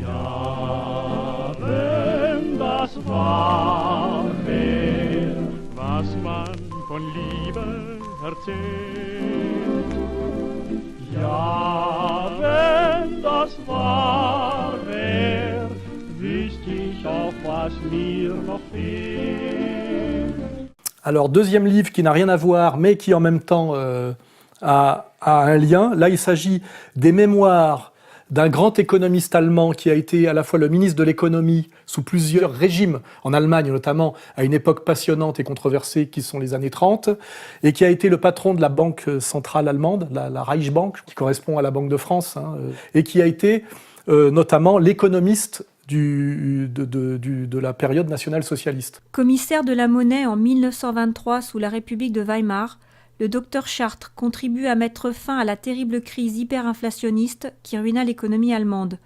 Ja, wenn das wahr wär, was man von Liebe erzählt. Ja, wenn das wahr wär, wüsste ich auch, was mir noch fehlt. Alors, deuxième livre qui n'a rien à voir, mais qui en même temps a un lien. Là, il s'agit des mémoires d'un grand économiste allemand qui a été à la fois le ministre de l'économie sous plusieurs régimes, en Allemagne notamment, à une époque passionnante et controversée qui sont les années 30, et qui a été le patron de la banque centrale allemande, la Reichsbank, qui correspond à la Banque de France, et qui a été notamment l'économiste de la période nationale-socialiste. Commissaire de la monnaie en 1923 sous la République de Weimar, le docteur Chartres contribue à mettre fin à la terrible crise hyperinflationniste qui ruina l'économie allemande.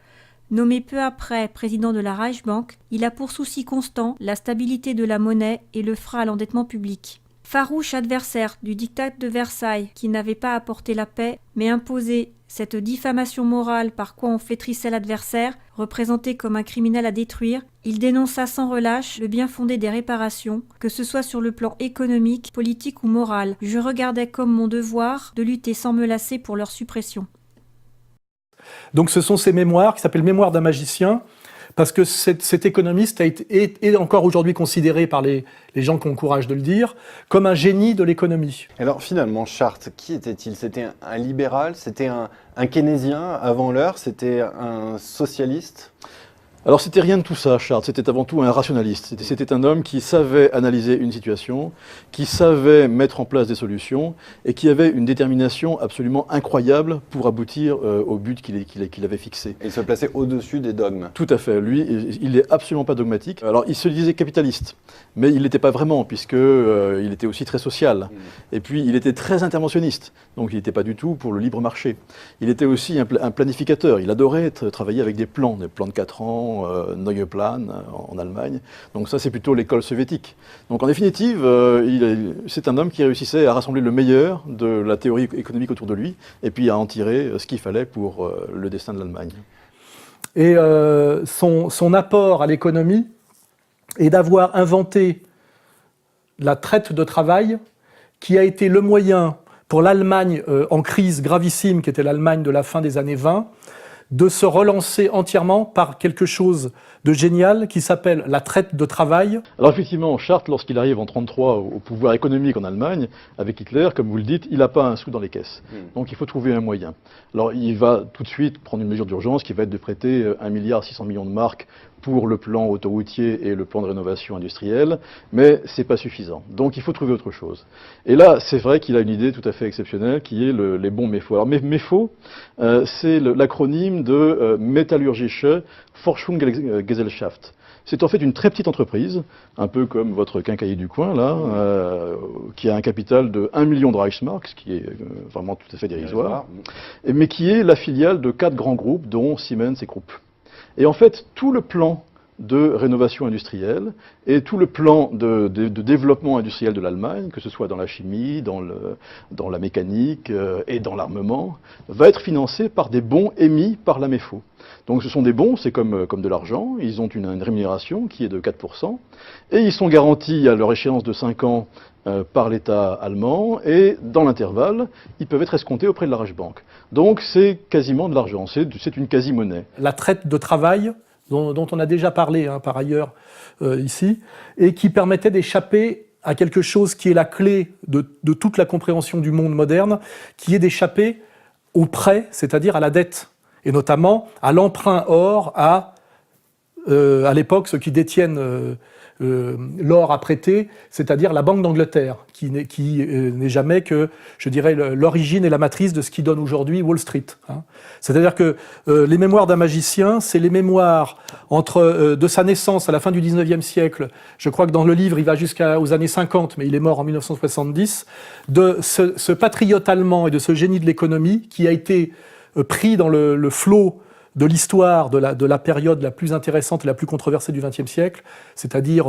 Nommé peu après président de la Reichsbank, il a pour souci constant la stabilité de la monnaie et le frein à l'endettement public. Farouche adversaire du diktat de Versailles qui n'avait pas apporté la paix, mais imposé cette diffamation morale par quoi on flétrissait l'adversaire, représenté comme un criminel à détruire, il dénonça sans relâche le bien fondé des réparations, que ce soit sur le plan économique, politique ou moral. Je regardais comme mon devoir de lutter sans me lasser pour leur suppression. Donc ce sont ces mémoires qui s'appellent « Mémoires d'un magicien », parce que cet économiste est encore aujourd'hui considéré par les gens qui ont le courage de le dire, comme un génie de l'économie. Alors finalement, Chartres, qui était-il? C'était un libéral? C'était un keynésien avant l'heure? C'était un socialiste? Alors c'était rien de tout ça, Chartres, c'était avant tout un rationaliste. C'était un homme qui savait analyser une situation, qui savait mettre en place des solutions et qui avait une détermination absolument incroyable pour aboutir au but qu'il avait fixé. Et il se plaçait au-dessus des dogmes. Tout à fait, lui, il n'est absolument pas dogmatique. Alors il se disait capitaliste, mais il n'était pas vraiment, puisqu'il était aussi très social. Et puis il était très interventionniste, donc il n'était pas du tout pour le libre marché. Il était aussi un planificateur, il adorait travailler avec des plans de 4 ans, Neue Plan en Allemagne. Donc ça, c'est plutôt l'école soviétique. Donc en définitive, c'est un homme qui réussissait à rassembler le meilleur de la théorie économique autour de lui et puis à en tirer ce qu'il fallait pour le destin de l'Allemagne. Et son apport à l'économie est d'avoir inventé la traite de travail qui a été le moyen pour l'Allemagne en crise gravissime, qui était l'Allemagne de la fin des années 20, de se relancer entièrement par quelque chose de génial qui s'appelle la traite de travail. Alors effectivement, Chartres, lorsqu'il arrive en 1933 au pouvoir économique en Allemagne, avec Hitler, comme vous le dites, il n'a pas un sou dans les caisses. Donc il faut trouver un moyen. Alors il va tout de suite prendre une mesure d'urgence qui va être de prêter 1,6 milliard de marks pour le plan autoroutier et le plan de rénovation industrielle, mais c'est pas suffisant. Donc il faut trouver autre chose. Et là, c'est vrai qu'il a une idée tout à fait exceptionnelle qui est les bons MEFO. Alors MEFO, c'est l'acronyme de Metallurgische Forschungsgesellschaft. C'est en fait une très petite entreprise, un peu comme votre quincaillier du coin, là, qui a un capital de 1 million de Reichsmark, ce qui est vraiment tout à fait dérisoire, mais qui est la filiale de 4 grands groupes, dont Siemens et Krupp. Et en fait, tout le plan de rénovation industrielle et tout le plan de développement industriel de l'Allemagne, que ce soit dans la chimie, dans la mécanique et dans l'armement, va être financé par des bons émis par la MEFO. Donc ce sont des bons, c'est comme de l'argent, ils ont une rémunération qui est de 4%, et ils sont garantis à leur échéance de 5 ans par l'État allemand, et dans l'intervalle, ils peuvent être escomptés auprès de la Reichsbank. Donc c'est quasiment de l'argent, c'est une quasi-monnaie. La traite de travail, dont on a déjà parlé par ailleurs ici, et qui permettait d'échapper à quelque chose qui est la clé de toute la compréhension du monde moderne, qui est d'échapper au prêt, c'est-à-dire à la dette, et notamment à l'emprunt or à l'époque ceux qui détiennent l'or à prêter, c'est-à-dire la Banque d'Angleterre, qui n'est jamais que, je dirais, l'origine et la matrice de ce qui donne aujourd'hui Wall Street. Hein. C'est-à-dire que les mémoires d'un magicien, c'est les mémoires de sa naissance à la fin du 19e siècle, je crois que dans le livre il va jusqu'aux années 50, mais il est mort en 1970, de ce patriote allemand et de ce génie de l'économie qui a été pris dans le flot de l'histoire de la période la plus intéressante et la plus controversée du XXe siècle, c'est-à-dire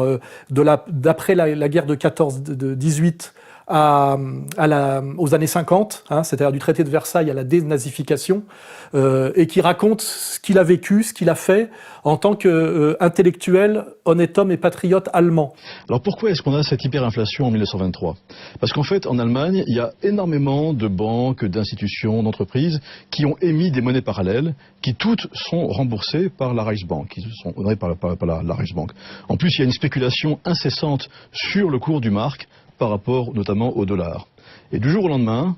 d'après la guerre de 14-18 aux années 50, c'est-à-dire du traité de Versailles à la dénazification, et qui raconte ce qu'il a vécu, ce qu'il a fait en tant qu'intellectuel, honnête homme et patriote allemand. Alors pourquoi est-ce qu'on a cette hyperinflation en 1923 ? Parce qu'en fait, en Allemagne, il y a énormément de banques, d'institutions, d'entreprises qui ont émis des monnaies parallèles qui toutes sont remboursées par la Reichsbank, qui sont honorées par la Reichsbank. En plus, il y a une spéculation incessante sur le cours du mark par rapport notamment au dollar. Et du jour au lendemain,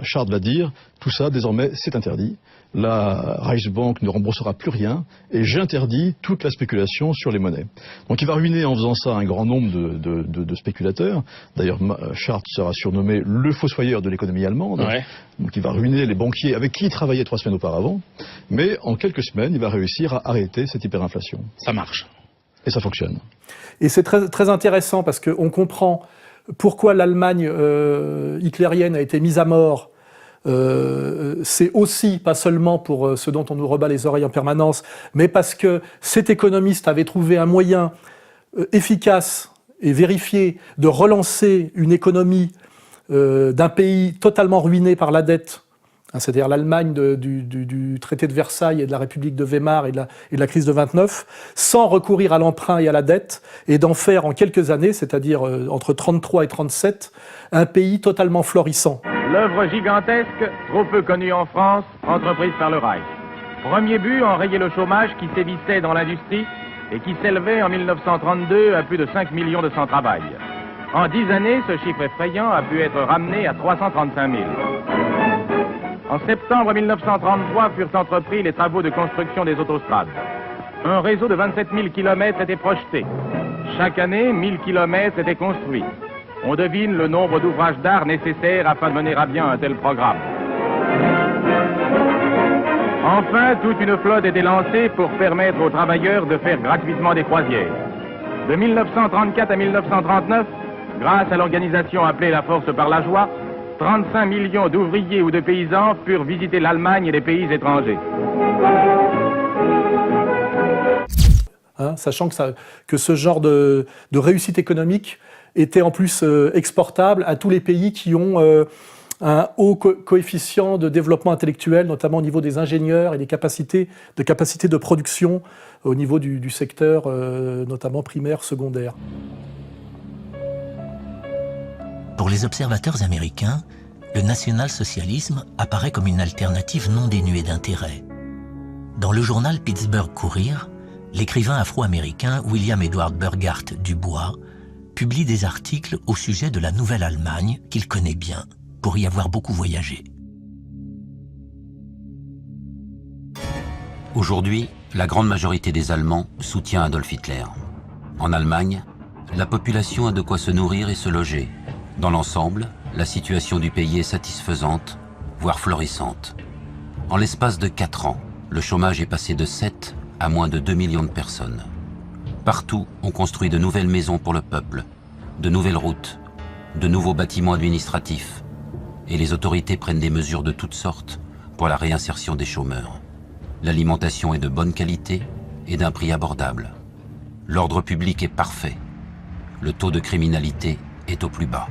Chart va dire, tout ça désormais c'est interdit, la Reichsbank ne remboursera plus rien et j'interdis toute la spéculation sur les monnaies. Donc il va ruiner en faisant ça un grand nombre de spéculateurs. D'ailleurs Chart sera surnommé le fossoyeur de l'économie allemande. Ouais. Donc il va ruiner les banquiers avec qui il travaillait 3 semaines auparavant. Mais en quelques semaines il va réussir à arrêter cette hyperinflation. Ça marche. Et ça fonctionne. Et c'est très, très intéressant parce qu'on comprend pourquoi l'Allemagne hitlérienne a été mise à mort. C'est aussi, pas seulement pour ce dont on nous rebat les oreilles en permanence, mais parce que cet économiste avait trouvé un moyen efficace et vérifié de relancer une économie d'un pays totalement ruiné par la dette, c'est-à-dire l'Allemagne du traité de Versailles et de la République de Weimar et de la crise de 29, sans recourir à l'emprunt et à la dette, et d'en faire en quelques années, c'est-à-dire entre 33 et 37, un pays totalement florissant. L'œuvre gigantesque, trop peu connue en France, entreprise par le Reich. Premier but, enrayer le chômage qui sévissait dans l'industrie et qui s'élevait en 1932 à plus de 5 millions de sans-travail. En 10 années, ce chiffre effrayant a pu être ramené à 335 000. En septembre 1933 furent entrepris les travaux de construction des autostrades. Un réseau de 27 000 km était projeté. Chaque année, 1000 km étaient construits. On devine le nombre d'ouvrages d'art nécessaires afin de mener à bien un tel programme. Enfin, toute une flotte était lancée pour permettre aux travailleurs de faire gratuitement des croisières. De 1934 à 1939, grâce à l'organisation appelée la Force par la Joie, 35 millions d'ouvriers ou de paysans purent visiter l'Allemagne et les pays étrangers. Sachant que ce genre de réussite économique était en plus exportable à tous les pays qui ont un haut coefficient de développement intellectuel, notamment au niveau des ingénieurs et des capacités de production au niveau du secteur, notamment primaire, secondaire. Pour les observateurs américains, le national-socialisme apparaît comme une alternative non dénuée d'intérêt. Dans le journal Pittsburgh Courier, l'écrivain afro-américain William Edward Burghardt Dubois publie des articles au sujet de la Nouvelle-Allemagne qu'il connaît bien, pour y avoir beaucoup voyagé. Aujourd'hui, la grande majorité des Allemands soutient Adolf Hitler. En Allemagne, la population a de quoi se nourrir et se loger. Dans l'ensemble, la situation du pays est satisfaisante, voire florissante. En l'espace de 4 ans, le chômage est passé de 7 à moins de 2 millions de personnes. Partout, on construit de nouvelles maisons pour le peuple, de nouvelles routes, de nouveaux bâtiments administratifs, et les autorités prennent des mesures de toutes sortes pour la réinsertion des chômeurs. L'alimentation est de bonne qualité et d'un prix abordable. L'ordre public est parfait. Le taux de criminalité est au plus bas.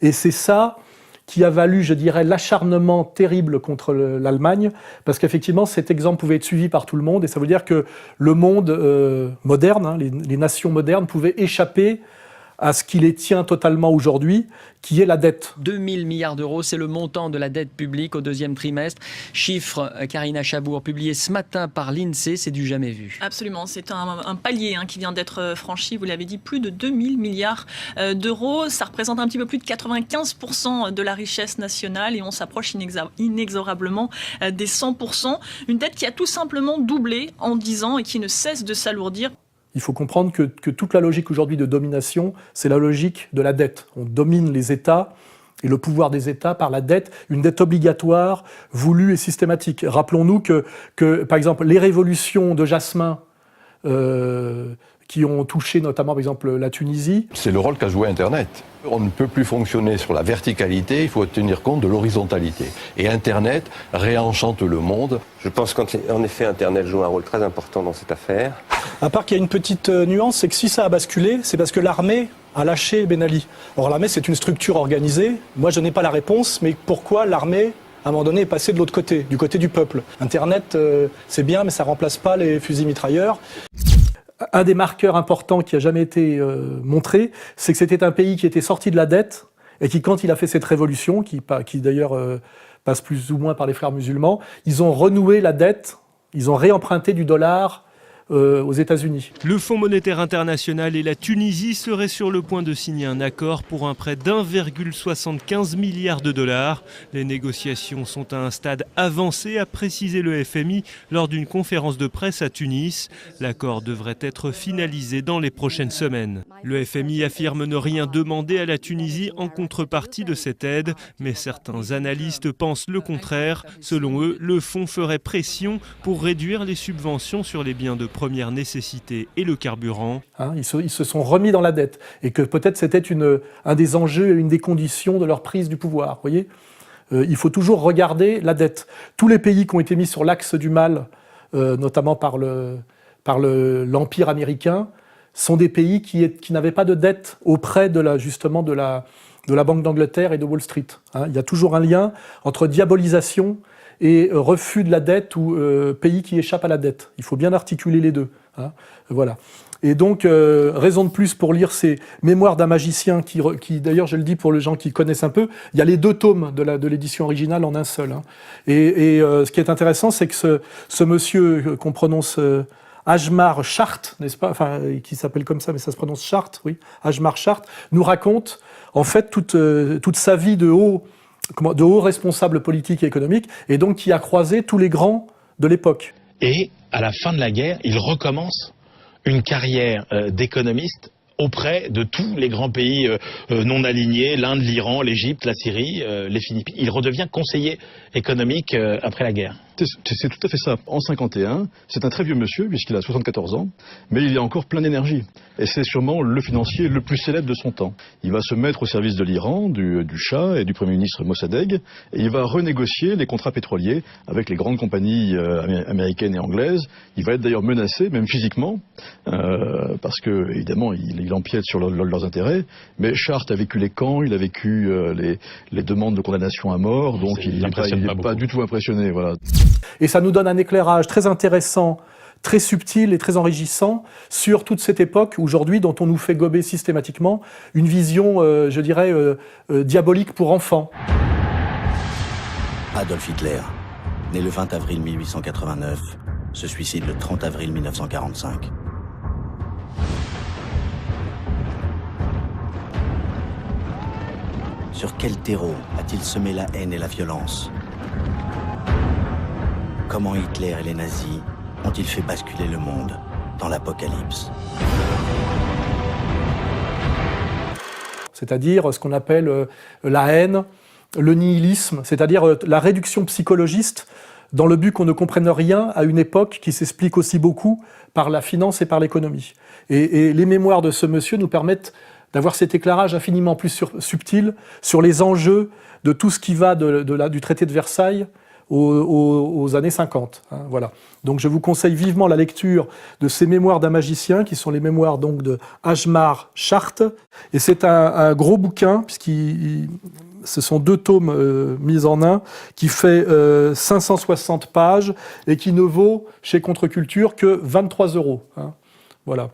Et c'est ça qui a valu, je dirais, l'acharnement terrible contre l'Allemagne, parce qu'effectivement, cet exemple pouvait être suivi par tout le monde, et ça veut dire que le monde moderne, les nations modernes, pouvaient échapper à ce qui les tient totalement aujourd'hui, qui est la dette. 2 000 milliards d'euros, c'est le montant de la dette publique au deuxième trimestre. Chiffre, Karina Chabour, publié ce matin par l'INSEE, c'est du jamais vu. Absolument, c'est un palier qui vient d'être franchi, vous l'avez dit, plus de 2 000 milliards d'euros. Ça représente un petit peu plus de 95% de la richesse nationale et on s'approche inexorablement des 100%. Une dette qui a tout simplement doublé en 10 ans et qui ne cesse de s'alourdir. Il faut comprendre que toute la logique aujourd'hui de domination, c'est la logique de la dette. On domine les États et le pouvoir des États par la dette, une dette obligatoire, voulue et systématique. Rappelons-nous que par exemple, les révolutions de Jasmin, qui ont touché notamment, par exemple, la Tunisie. C'est le rôle qu'a joué Internet. On ne peut plus fonctionner sur la verticalité, il faut tenir compte de l'horizontalité. Et Internet réenchante le monde. Je pense qu'en effet, Internet joue un rôle très important dans cette affaire. À part qu'il y a une petite nuance, c'est que si ça a basculé, c'est parce que l'armée a lâché Ben Ali. Or l'armée, c'est une structure organisée. Moi, je n'ai pas la réponse, mais pourquoi l'armée, à un moment donné, est passée de l'autre côté, du côté du peuple? Internet, c'est bien, mais ça ne remplace pas les fusils mitrailleurs. Un des marqueurs importants qui n'a jamais été montré, c'est que c'était un pays qui était sorti de la dette et qui, quand il a fait cette révolution, qui d'ailleurs passe plus ou moins par les frères musulmans, ils ont renoué la dette, ils ont réemprunté du dollar aux États-Unis. Le Fonds monétaire international et la Tunisie seraient sur le point de signer un accord pour un prêt d'1,75 milliard de dollars. Les négociations sont à un stade avancé, a précisé le FMI lors d'une conférence de presse à Tunis. L'accord devrait être finalisé dans les prochaines semaines. Le FMI affirme ne rien demander à la Tunisie en contrepartie de cette aide, mais certains analystes pensent le contraire. Selon eux, le fonds ferait pression pour réduire les subventions sur les biens de première nécessité et le carburant. Ils se sont remis dans la dette et que peut-être c'était un des enjeux et une des conditions de leur prise du pouvoir. Vous voyez, il faut toujours regarder la dette. Tous les pays qui ont été mis sur l'axe du mal, notamment par l'Empire américain, sont des pays qui n'avaient pas de dette auprès justement de la Banque d'Angleterre et de Wall Street. Il y a toujours un lien entre diabolisation et refus de la dette ou pays qui échappent à la dette. Il faut bien articuler les deux. Voilà. Et donc, raison de plus pour lire ces mémoires d'un magicien qui d'ailleurs, je le dis pour les gens qui connaissent un peu, il y a les 2 tomes de l'édition originale en un seul. Et ce qui est intéressant, c'est que ce monsieur qu'on prononce Ajmar Chart, n'est-ce pas, enfin, qui s'appelle comme ça, mais ça se prononce Chart, oui, Ajmar Chart, nous raconte en fait toute sa vie de haut responsable politique et économique, et donc qui a croisé tous les grands de l'époque. Et à la fin de la guerre, il recommence une carrière d'économiste auprès de tous les grands pays non alignés, l'Inde, l'Iran, l'Égypte, la Syrie, les Philippines. Il redevient conseiller économique après la guerre. C'est tout à fait ça. En 51, c'est un très vieux monsieur, puisqu'il a 74 ans, mais il est encore plein d'énergie. Et c'est sûrement le financier le plus célèbre de son temps. Il va se mettre au service de l'Iran, du Shah et du Premier ministre Mossadegh, et il va renégocier les contrats pétroliers avec les grandes compagnies américaines et anglaises. Il va être d'ailleurs menacé, même physiquement, parce que, évidemment, il empiète sur leurs intérêts. Mais Chart a vécu les camps, il a vécu les demandes de condamnation à mort, donc il n'est pas du tout impressionné. Voilà. Et ça nous donne un éclairage très intéressant, très subtil et très enrichissant sur toute cette époque, aujourd'hui, dont on nous fait gober systématiquement une vision, je dirais, diabolique pour enfants. Adolf Hitler, né le 20 avril 1889, se suicide le 30 avril 1945. Sur quel terreau a-t-il semé la haine et la violence ? Comment Hitler et les nazis ont-ils fait basculer le monde dans l'apocalypse ? C'est-à-dire ce qu'on appelle la haine, le nihilisme, c'est-à-dire la réduction psychologiste dans le but qu'on ne comprenne rien à une époque qui s'explique aussi beaucoup par la finance et par l'économie. Et les mémoires de ce monsieur nous permettent d'avoir cet éclairage infiniment plus subtil sur les enjeux de tout ce qui va du traité de Versailles aux années 50. Voilà. Donc je vous conseille vivement la lecture de ces mémoires d'un magicien, qui sont les mémoires donc de Ajmar Chart. Et c'est un gros bouquin, ce sont 2 tomes mis en un, qui fait 560 pages et qui ne vaut chez Contre-Culture que 23 €. Voilà.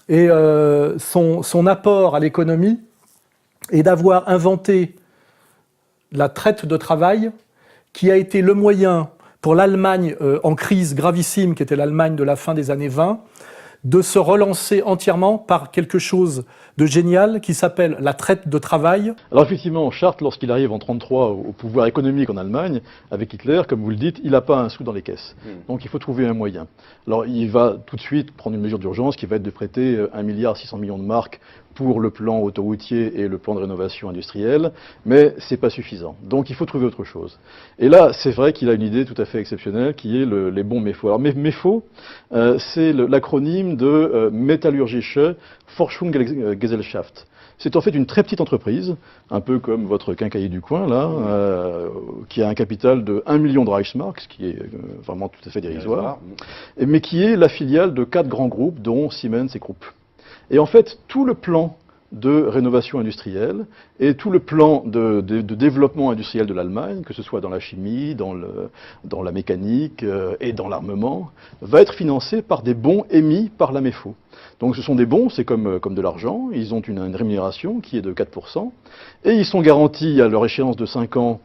Et son apport à l'économie est d'avoir inventé la traite de travail, qui a été le moyen pour l'Allemagne en crise gravissime, qui était l'Allemagne de la fin des années 20, de se relancer entièrement par quelque chose de génial qui s'appelle la traite de travail. Alors effectivement, Chart, lorsqu'il arrive en 1933 au pouvoir économique en Allemagne, avec Hitler, comme vous le dites, il n'a pas un sou dans les caisses. Donc il faut trouver un moyen. Alors il va tout de suite prendre une mesure d'urgence qui va être de prêter 1,6 milliard de marks pour le plan autoroutier et le plan de rénovation industrielle, mais c'est pas suffisant. Donc il faut trouver autre chose. Et là, c'est vrai qu'il a une idée tout à fait exceptionnelle qui est les bons MEFO. Alors MEFO, c'est l'acronyme de Metallurgische Forschungsgesellschaft. C'est en fait une très petite entreprise, un peu comme votre quincaillier du coin, là, qui a un capital de 1 million de Reichsmark, ce qui est vraiment tout à fait dérisoire, mais qui est la filiale de 4 grands groupes, dont Siemens et Krupp. Et en fait, tout le plan de rénovation industrielle et tout le plan de développement industriel de l'Allemagne, que ce soit dans la chimie, dans la mécanique et dans l'armement, va être financé par des bons émis par la MEFO. Donc ce sont des bons, c'est comme de l'argent, ils ont une rémunération qui est de 4%, et ils sont garantis à leur échéance de 5 ans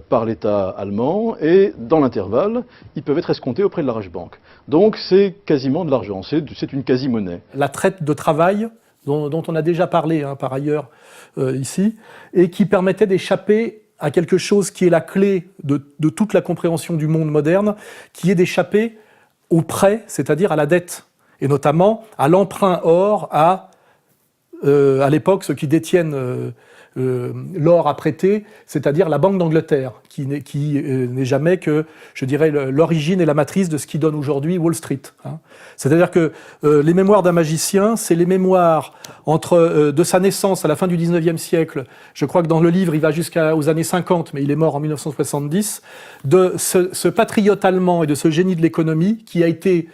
par l'État allemand, et dans l'intervalle, ils peuvent être escomptés auprès de la Reichsbank. Donc c'est quasiment de l'argent, c'est une quasi-monnaie. La traite de travail, dont on a déjà parlé par ailleurs ici, et qui permettait d'échapper à quelque chose qui est la clé de toute la compréhension du monde moderne, qui est d'échapper au prêt, c'est-à-dire à la dette, et notamment à l'emprunt or à l'époque ceux qui détiennent l'or à prêter, c'est-à-dire la Banque d'Angleterre, qui n'est jamais que, je dirais, l'origine et la matrice de ce qui donne aujourd'hui Wall Street. Hein. C'est-à-dire que les mémoires d'un magicien, c'est les mémoires de sa naissance à la fin du 19e siècle, je crois que dans le livre il va jusqu'aux années 50, mais il est mort en 1970, de ce patriote allemand et de ce génie de l'économie qui a été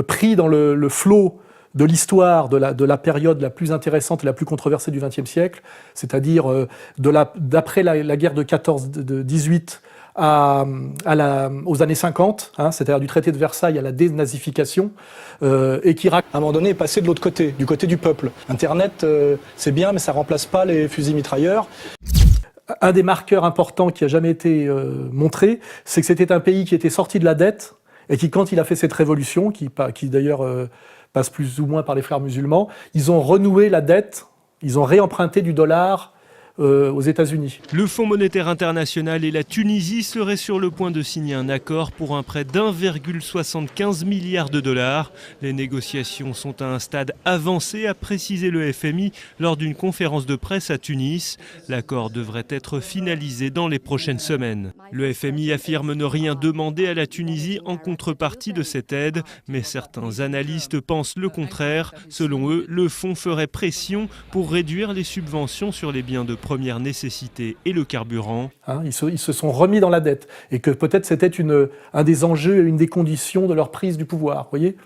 pris dans le flot de l'histoire de la période la plus intéressante et la plus controversée du XXe siècle, c'est-à-dire d'après la guerre de 14-18 aux années 50, hein, c'est-à-dire du traité de Versailles à la dénazification, et qui à un moment donné est passé de l'autre côté, du côté du peuple. Internet, c'est bien, mais ça remplace pas les fusils mitrailleurs. Un des marqueurs importants qui a jamais été montré, c'est que c'était un pays qui était sorti de la dette, et qui, quand il a fait cette révolution, qui d'ailleurs passe plus ou moins par les frères musulmans, ils ont renoué la dette, ils ont réemprunté du dollar aux États-Unis. Le Fonds monétaire international et la Tunisie seraient sur le point de signer un accord pour un prêt d'1,75 milliard de dollars. Les négociations sont à un stade avancé, a précisé le FMI lors d'une conférence de presse à Tunis. L'accord devrait être finalisé dans les prochaines semaines. Le FMI affirme ne rien demander à la Tunisie en contrepartie de cette aide, mais certains analystes pensent le contraire. Selon eux, le fonds ferait pression pour réduire les subventions sur les biens de première nécessité et le carburant. Hein, ils se sont remis dans la dette et que peut-être c'était un des enjeux et une des conditions de leur prise du pouvoir. Vous voyez,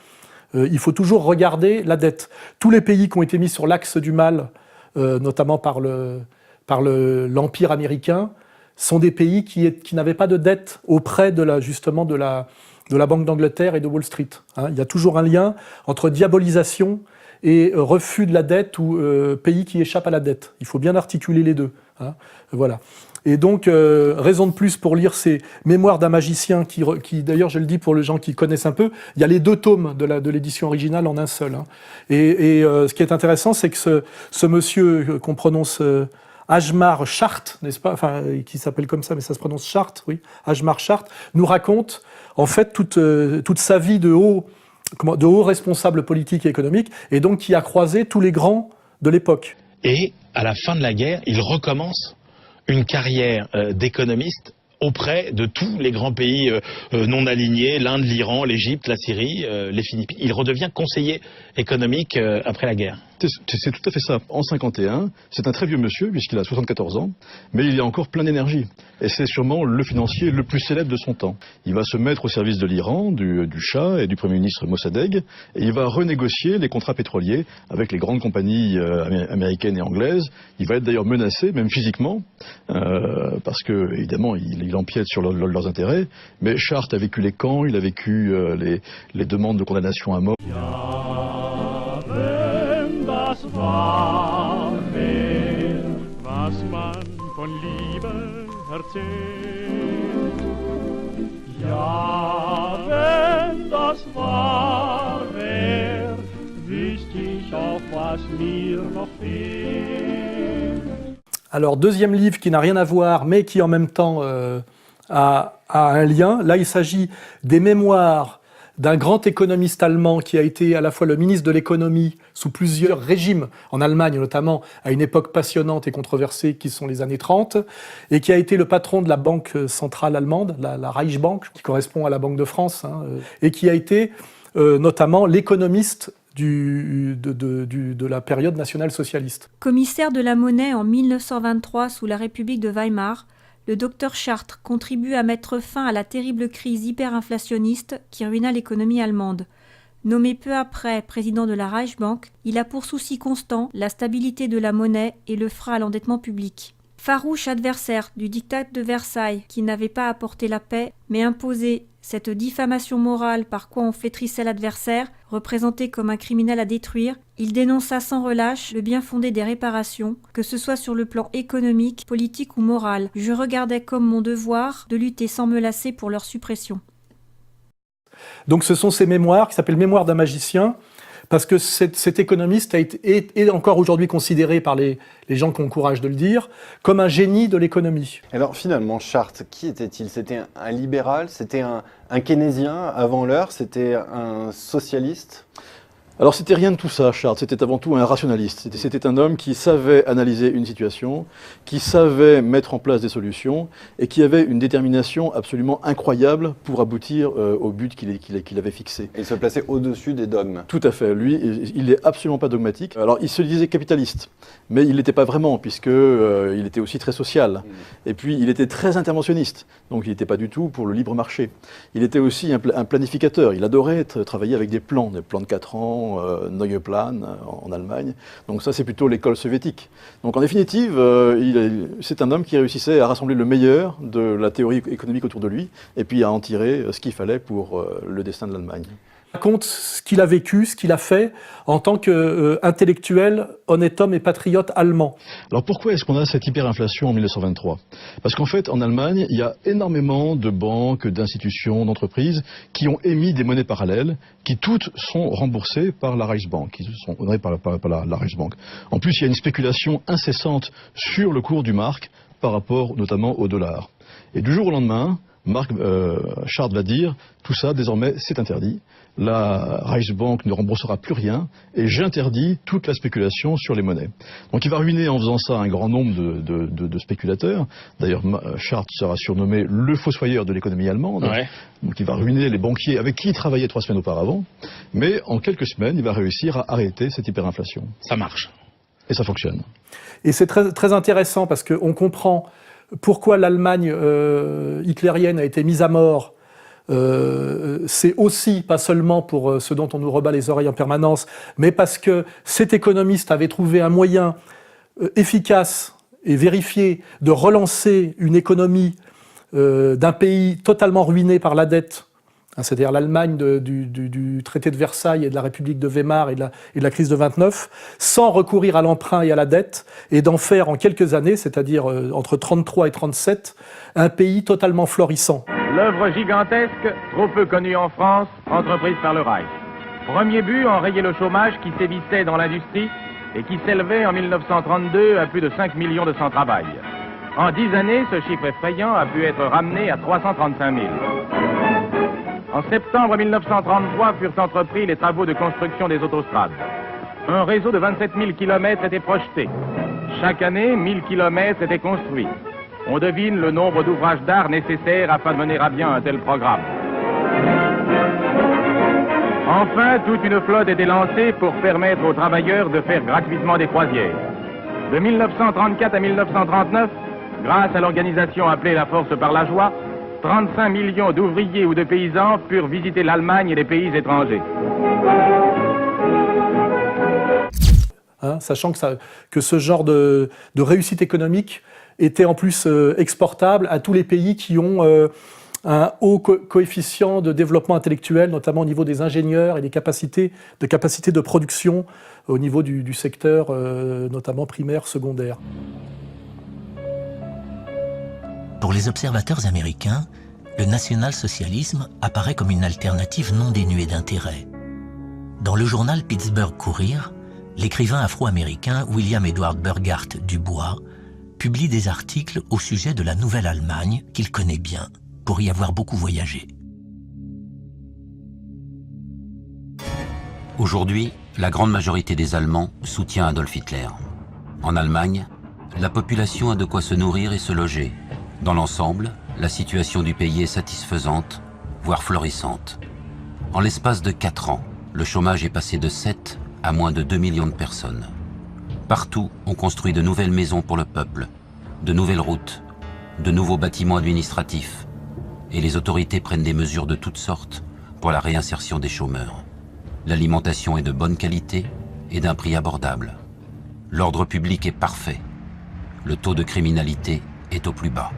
il faut toujours regarder la dette. Tous les pays qui ont été mis sur l'axe du mal, notamment par l'Empire américain, sont des pays qui n'avaient pas de dette auprès de la Banque d'Angleterre et de Wall Street. Hein, il y a toujours un lien entre diabolisation et refus de la dette ou pays qui échappent à la dette. Il faut bien articuler les deux. Hein, voilà. Et donc, raison de plus pour lire ces mémoires d'un magicien qui d'ailleurs, je le dis pour les gens qui connaissent un peu, il y a les 2 tomes de l'édition originale en un seul. Hein. Et ce qui est intéressant, c'est que ce monsieur qu'on prononce Hjalmar Schacht, n'est-ce pas, enfin, qui s'appelle comme ça, mais ça se prononce Schacht, oui, Hjalmar Schacht, nous raconte en fait toute sa vie de haut responsable politique et économique, et donc qui a croisé tous les grands de l'époque. Et à la fin de la guerre, il recommence une carrière d'économiste auprès de tous les grands pays non alignés, l'Inde, l'Iran, l'Égypte, la Syrie, les Philippines. Il redevient conseiller économique après la guerre. C'est tout à fait ça. En 51, c'est un très vieux monsieur, puisqu'il a 74 ans, mais il est encore plein d'énergie. Et c'est sûrement le financier le plus célèbre de son temps. Il va se mettre au service de l'Iran, du Shah et du Premier ministre Mossadegh, et il va renégocier les contrats pétroliers avec les grandes compagnies américaines et anglaises. Il va être d'ailleurs menacé, même physiquement, parce que, évidemment, il empiète sur leurs intérêts. Mais Schacht a vécu les camps, il a vécu les demandes de condamnation à mort. Das war mehr, was man von Liebe erzählt. Ja, wenn das war mehr, wüsste ich auch, was mir noch fehlt. Alors, deuxième livre qui n'a rien à voir, mais qui en même temps a un lien. Là, il s'agit des mémoires d'un grand économiste allemand qui a été à la fois le ministre de l'économie sous plusieurs régimes, en Allemagne notamment, à une époque passionnante et controversée qui sont les années 30, et qui a été le patron de la banque centrale allemande, la Reichsbank, qui correspond à la Banque de France, hein, et qui a été notamment l'économiste de la période nationale-socialiste. Commissaire de la monnaie en 1923 sous la République de Weimar, le docteur Chartres contribue à mettre fin à la terrible crise hyperinflationniste qui ruina l'économie allemande. Nommé peu après président de la Reichsbank, il a pour souci constant la stabilité de la monnaie et le frein à l'endettement public. Farouche adversaire du diktat de Versailles qui n'avait pas apporté la paix, mais imposé cette diffamation morale par quoi on flétrissait l'adversaire, représenté comme un criminel à détruire, il dénonça sans relâche le bien fondé des réparations, que ce soit sur le plan économique, politique ou moral. Je regardais comme mon devoir de lutter sans me lasser pour leur suppression. Donc ce sont ces mémoires qui s'appellent Mémoires d'un magicien, parce que cet économiste est encore aujourd'hui considéré par les gens qui ont le courage de le dire comme un génie de l'économie. Alors finalement, Chartres, qui était-il? C'était un libéral, c'était un keynésien avant l'heure, c'était un socialiste? Alors c'était rien de tout ça, Chartres, c'était avant tout un rationaliste. C'était un homme qui savait analyser une situation, qui savait mettre en place des solutions et qui avait une détermination absolument incroyable pour aboutir au but qu'il avait fixé. Et il se plaçait au-dessus des dogmes. Tout à fait, lui, il n'est absolument pas dogmatique. Alors il se disait capitaliste, mais il n'était pas vraiment, puisqu'il était aussi très social. Et puis il était très interventionniste, donc il n'était pas du tout pour le libre marché. Il était aussi un planificateur, il adorait travailler avec des plans de 4 ans, Neue Plan en Allemagne. Donc ça, c'est plutôt l'école soviétique. Donc en définitive, c'est un homme qui réussissait à rassembler le meilleur de la théorie économique autour de lui et puis à en tirer ce qu'il fallait pour le destin de l'Allemagne. Il raconte ce qu'il a vécu, ce qu'il a fait en tant qu'intellectuel, honnête homme et patriote allemand. Alors pourquoi est-ce qu'on a cette hyperinflation en 1923? Parce qu'en fait, en Allemagne, il y a énormément de banques, d'institutions, d'entreprises qui ont émis des monnaies parallèles qui toutes sont remboursées par la Reichsbank, qui sont honorées par la Reichsbank. En plus, il y a une spéculation incessante sur le cours du mark par rapport notamment au dollar. Et du jour au lendemain, Chartres va dire, tout ça désormais c'est interdit, la Reichsbank ne remboursera plus rien et j'interdis toute la spéculation sur les monnaies. Donc il va ruiner en faisant ça un grand nombre de spéculateurs. D'ailleurs Chartres sera surnommé le fossoyeur de l'économie allemande. Ouais. Donc il va ruiner les banquiers avec qui il travaillait 3 semaines auparavant. Mais en quelques semaines il va réussir à arrêter cette hyperinflation. Ça marche. Et ça fonctionne. Et c'est très, très intéressant parce qu'on comprend pourquoi l'Allemagne hitlérienne a été mise à mort. C'est aussi, pas seulement pour ce dont on nous rebat les oreilles en permanence, mais parce que cet économiste avait trouvé un moyen efficace et vérifié de relancer une économie d'un pays totalement ruiné par la dette, c'est-à-dire l'Allemagne du traité de Versailles et de la République de Weimar et de la crise de 29, sans recourir à l'emprunt et à la dette, et d'en faire en quelques années, c'est-à-dire entre 33 et 37, un pays totalement florissant. L'œuvre gigantesque, trop peu connue en France, entreprise par le Reich. Premier but, enrayer le chômage qui sévissait dans l'industrie et qui s'élevait en 1932 à plus de 5 millions de sans-travail. En 10 années, ce chiffre effrayant a pu être ramené à 335 000. En septembre 1933 furent entrepris les travaux de construction des autostrades. Un réseau de 27 000 km était projeté. Chaque année, 1000 km étaient construits. On devine le nombre d'ouvrages d'art nécessaires afin de mener à bien un tel programme. Enfin, toute une flotte était lancée pour permettre aux travailleurs de faire gratuitement des croisières. De 1934 à 1939, grâce à l'organisation appelée la Force par la Joie, 35 millions d'ouvriers ou de paysans purent visiter l'Allemagne et les pays étrangers. Sachant que ce genre de réussite économique était en plus exportable à tous les pays qui ont un haut coefficient de développement intellectuel, notamment au niveau des ingénieurs et des capacités de production au niveau du secteur, notamment primaire, secondaire. Pour les observateurs américains, le national-socialisme apparaît comme une alternative non dénuée d'intérêt. Dans le journal Pittsburgh Courier, l'écrivain afro-américain William Edward Burghardt Dubois publie des articles au sujet de la Nouvelle-Allemagne qu'il connaît bien, pour y avoir beaucoup voyagé. Aujourd'hui, la grande majorité des Allemands soutient Adolf Hitler. En Allemagne, la population a de quoi se nourrir et se loger. Dans l'ensemble, la situation du pays est satisfaisante, voire florissante. En l'espace de 4 ans, le chômage est passé de 7 à moins de 2 millions de personnes. Partout, on construit de nouvelles maisons pour le peuple, de nouvelles routes, de nouveaux bâtiments administratifs, et les autorités prennent des mesures de toutes sortes pour la réinsertion des chômeurs. L'alimentation est de bonne qualité et d'un prix abordable. L'ordre public est parfait. Le taux de criminalité est au plus bas.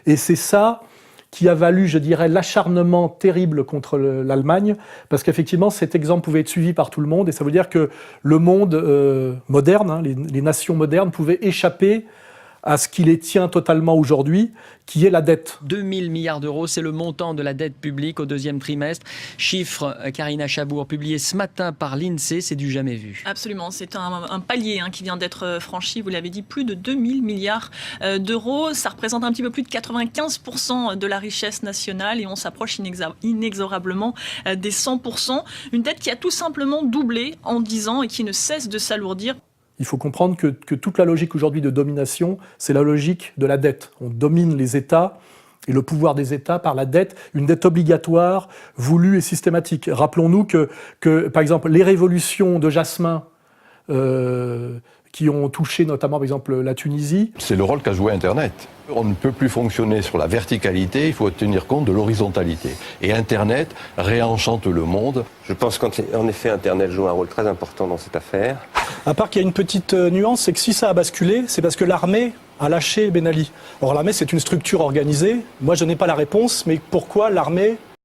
Et c'est ça qui a valu, je dirais, l'acharnement terrible contre l'Allemagne, parce qu'effectivement, cet exemple pouvait être suivi par tout le monde, et ça veut dire que le monde moderne, hein, les nations modernes, pouvaient échapper à ce qui les tient totalement aujourd'hui, qui est la dette. 2000 milliards d'euros, c'est le montant de la dette publique au deuxième trimestre. Chiffre, Karina Chabour, publié ce matin par l'INSEE, c'est du jamais vu. Absolument, c'est un palier qui vient d'être franchi, vous l'avez dit, plus de 2000 milliards d'euros. Ça représente un petit peu plus de 95% de la richesse nationale et on s'approche inexorablement des 100%. Une dette qui a tout simplement doublé en 10 ans et qui ne cesse de s'alourdir. Il faut comprendre que toute la logique aujourd'hui de domination, c'est la logique de la dette. On domine les États et le pouvoir des États par la dette, une dette obligatoire, voulue et systématique. Rappelons-nous que par exemple, les révolutions de Jasmin, qui ont touché notamment, par exemple, la Tunisie. C'est le rôle qu'a joué Internet. On ne peut plus fonctionner sur la verticalité, il faut tenir compte de l'horizontalité. Et Internet réenchante le monde. Je pense qu'en effet, Internet joue un rôle très important dans cette affaire. À part qu'il y a une petite nuance, c'est que si ça a basculé, c'est parce que l'armée a lâché Ben Ali. Or l'armée, c'est une structure organisée. Moi, je n'ai pas la réponse, mais pourquoi l'armée